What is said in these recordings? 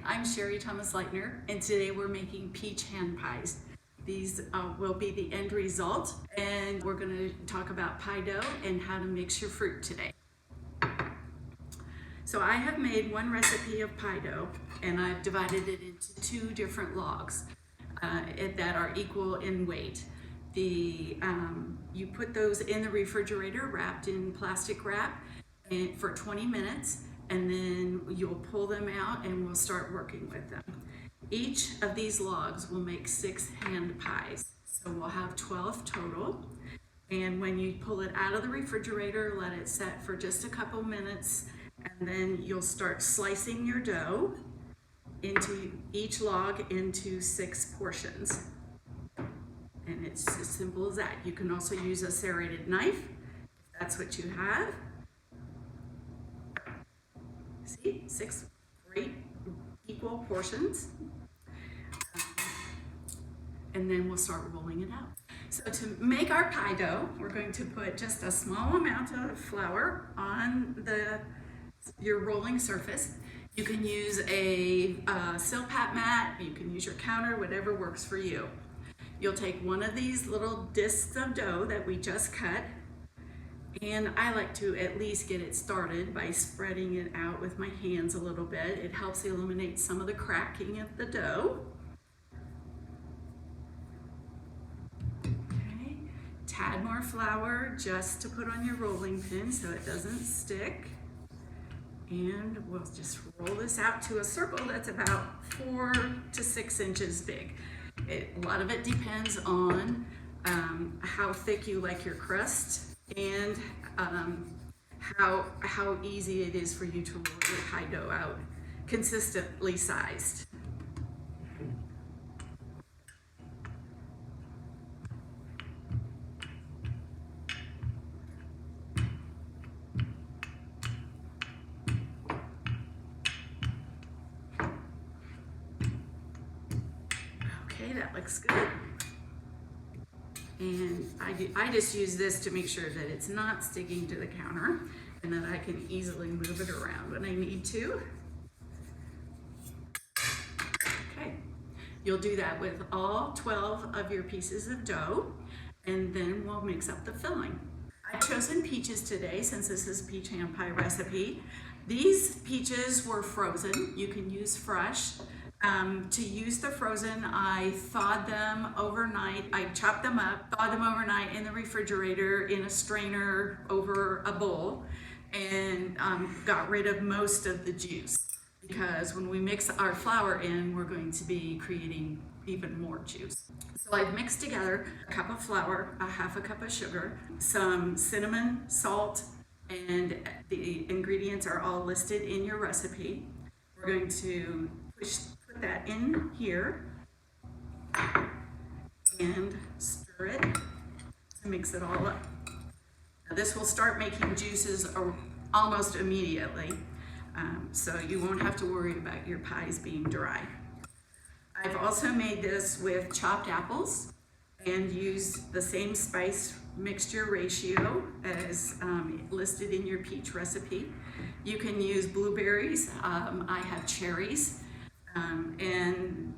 I'm Sherry Thomas Leitner, and today we're making peach hand pies. These will be the end result, and we're going to talk about pie dough and how to mix your fruit today. So I have made one recipe of pie dough, and I've divided it into two different logs that are equal in weight. You put those in the refrigerator wrapped in plastic wrap for 20 minutes, and then you'll pull them out and we'll start working with them. Each of these logs will make 6 hand pies, so we'll have 12 total. And when you pull it out of the refrigerator, let it set for just a couple minutes, and then you'll start slicing your dough into each log into 6 portions. And it's as simple as that. You can also use a serrated knife if that's what you have. See, 6 great equal portions. And then we'll start rolling it out. So to make our pie dough, we're going to put just a small amount of flour on your rolling surface. You can use a Silpat mat, you can use your counter, whatever works for you. You'll take one of these little discs of dough that we just cut, and I like to at least get it started by spreading it out with my hands a little bit. It helps eliminate some of the cracking of the dough. Okay, tad more flour just to put on your rolling pin so it doesn't stick. And we'll just roll this out to a circle that's about 4 to 6 inches big. A lot of it depends on how thick you like your crust and how easy it is for you to roll your pie dough out consistently sized. Okay, that looks good. And I just use this to make sure that it's not sticking to the counter and that I can easily move it around when I need to. Okay, you'll do that with all 12 of your pieces of dough, and then we'll mix up the filling. I've chosen peaches today since this is a peach hand pie recipe. These peaches were frozen. You can use fresh. To use the frozen, I thawed them overnight. I chopped them up, thawed them overnight in the refrigerator in a strainer over a bowl, and got rid of most of the juice, because when we mix our flour in, we're going to be creating even more juice. So I've mixed together a cup of flour, a half a cup of sugar, some cinnamon, salt, and the ingredients are all listed in your recipe. We're going to put that in here and stir it to mix it all up. Now this will start making juices almost immediately, so you won't have to worry about your pies being dry. I've also made this with chopped apples and used the same spice mixture ratio as listed in your peach recipe. You can use blueberries. I have cherries. And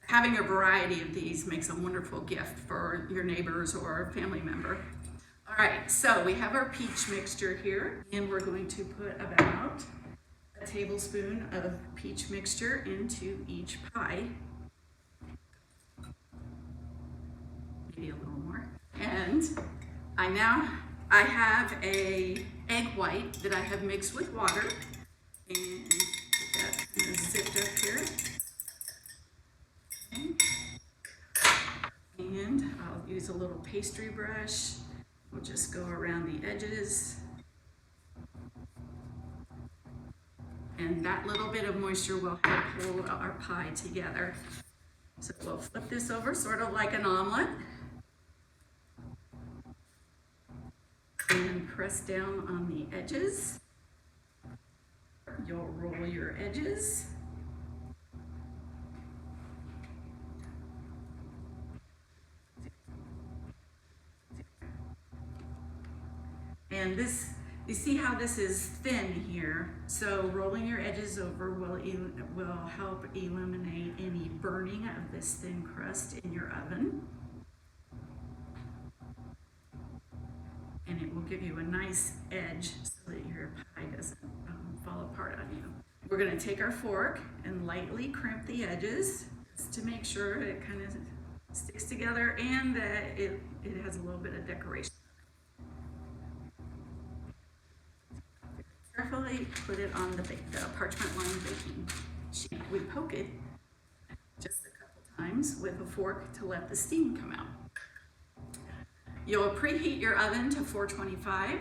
having a variety of these makes a wonderful gift for your neighbors or a family member. All right, so we have our peach mixture here, and we're going to put about a tablespoon of peach mixture into each pie. Maybe a little more. And I have a egg white that I have mixed with water, and that's kind of zipped up here. Okay. And I'll use a little pastry brush. We'll just go around the edges. And that little bit of moisture will help hold our pie together. So we'll flip this over sort of like an omelet. And press down on the edges. You'll roll your edges. And this You see how this is thin here, so rolling your edges over will help eliminate any burning of this thin crust in your oven. And it will give you a nice edge so that your pie doesn't fall apart on you. We're going to take our fork and lightly crimp the edges just to make sure it kind of sticks together and that it has a little bit of decoration. Carefully put it on the parchment lined baking sheet. We poke it just a couple times with a fork to let the steam come out. You'll preheat your oven to 425.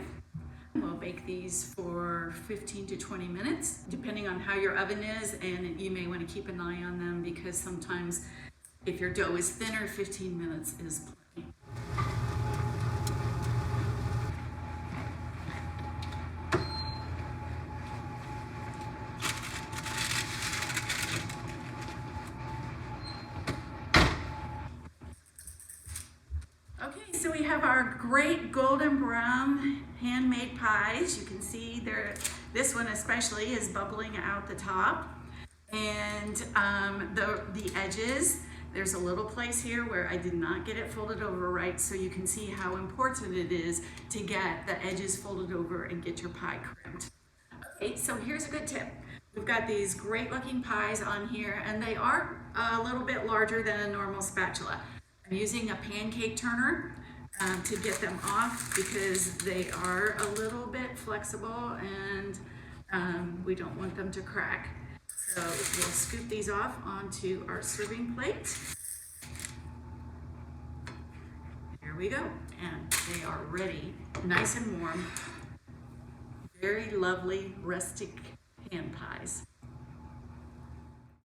We'll bake these for 15 to 20 minutes, depending on how your oven is, and you may want to keep an eye on them because sometimes if your dough is thinner, 15 minutes is plenty. Okay, so we have our great golden brown handmade pies. You can see this one especially is bubbling out the top. And the edges, there's a little place here where I did not get it folded over right, so you can see how important it is to get the edges folded over and get your pie crimped. Okay, so here's a good tip. We've got these great looking pies on here, and they are a little bit larger than a normal spatula. I'm using a pancake turner to get them off because they are a little bit flexible and we don't want them to crack. So we'll scoop these off onto our serving plate. Here we go, and they are ready, nice and warm. Very lovely rustic hand pies.